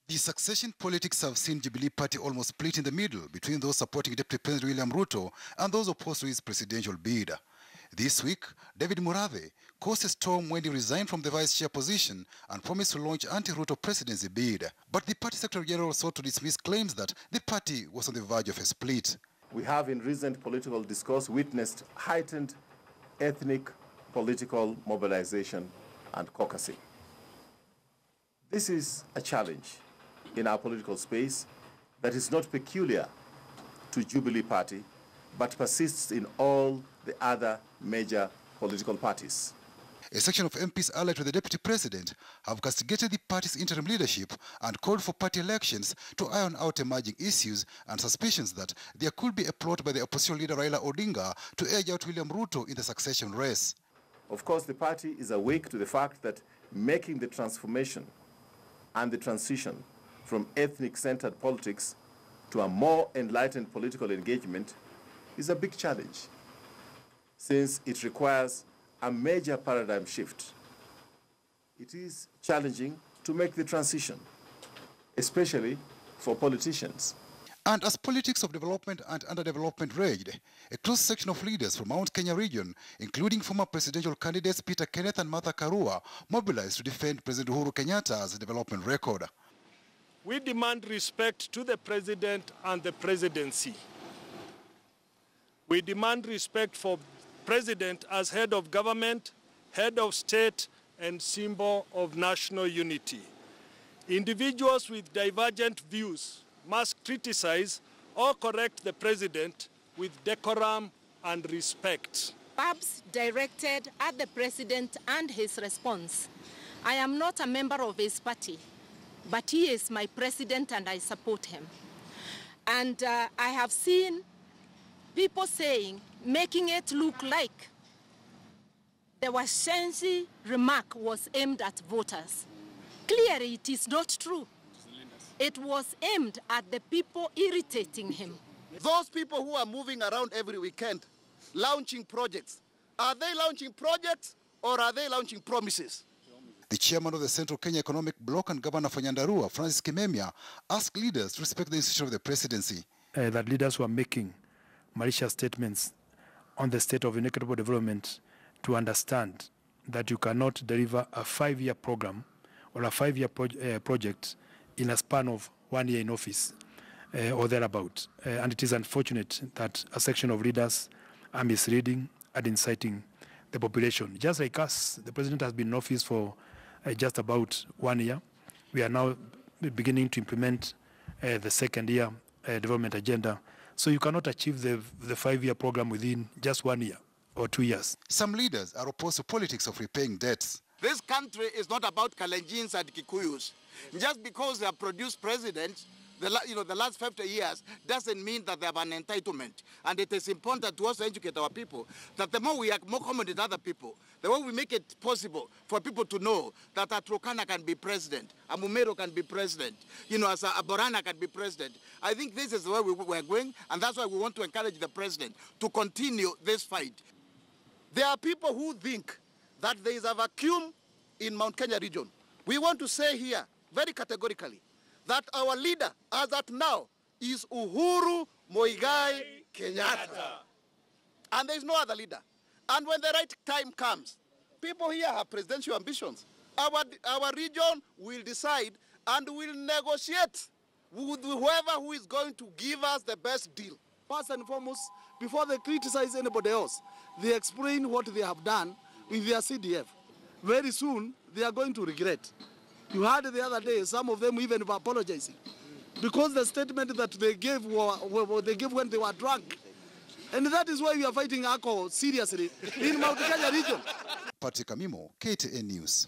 The succession politics have seen Jubilee Party almost split in the middle between those supporting Deputy President William Ruto and those opposed to his presidential bid. This week, David Murathe caused a storm when he resigned from the vice chair position and promised to launch anti-Ruto presidency bid. But the party secretary general sought to dismiss claims that the party was on the verge of a split. We have in recent political discourse witnessed heightened ethnic political mobilization and caucusing. This is a challenge in our political space that is not peculiar to Jubilee Party, but persists in all the other major political parties. A section of MPs allied to the Deputy President have castigated the party's interim leadership and called for party elections to iron out emerging issues and suspicions that there could be a plot by the opposition leader Raila Odinga to edge out William Ruto in the succession race. Of course, the party is awake to the fact that making the transformation and the transition from ethnic-centered politics to a more enlightened political engagement is a big challenge, since it requires a major paradigm shift. It is challenging to make the transition, especially for politicians. And as politics of development and underdevelopment raged, a close section of leaders from Mount Kenya region, including former presidential candidates Peter Kenneth and Martha Karua, mobilized to defend President Uhuru Kenyatta's development record. We demand respect to the president and the presidency. We demand respect for president as head of government, head of state, and symbol of national unity. Individuals with divergent views must criticize or correct the president with decorum and respect. Babs directed at the president and his response. I am not a member of his party, but he is my president and I support him. And I have seen people saying, making it look like the Washensi remark was aimed at voters. Clearly, it is not true. It was aimed at the people irritating him. Those people who are moving around every weekend, launching projects, are they launching projects or are they launching promises? The chairman of the Central Kenya Economic Bloc and Governor for Nyandarua, Francis Kimemia, asked leaders to respect the institution of the presidency. That leaders who are making malicious statements on the state of inequitable development to understand that you cannot deliver a 5-year program or a 5-year project in a span of 1 year in office or thereabout. And it is unfortunate that a section of leaders are misleading and inciting the population. Just like us, the president has been in office for just about 1 year. We are now beginning to implement the second-year development agenda. So you cannot achieve the 5-year program within just 1 year or 2 years. Some leaders are opposed to politics of repaying debts. This country is not about Kalenjins and Kikuyus. Just because they have produced presidents, the last 50 years, doesn't mean that they have an entitlement. And it is important to also educate our people that the more we are more common than other people, the more we make it possible for people to know that a Turkana can be president, a Mumero can be president, as a Borana can be president. I think this is where we're going, and that's why we want to encourage the president to continue this fight. There are people who think that there is a vacuum in Mount Kenya region. We want to say here, very categorically, that our leader, as at now, is Uhuru Muigai Kenyatta. And there is no other leader. And when the right time comes, people here have presidential ambitions. Our region will decide and will negotiate with whoever who is going to give us the best deal. First and foremost, before they criticize anybody else, they explain what they have done with their CDF. Very soon, they are going to regret. You heard the other day, some of them even were apologizing because the statement that they gave when they were drunk. And that is why we are fighting alcohol seriously in Mount Kenya region. Patrick Amimo, KTN News.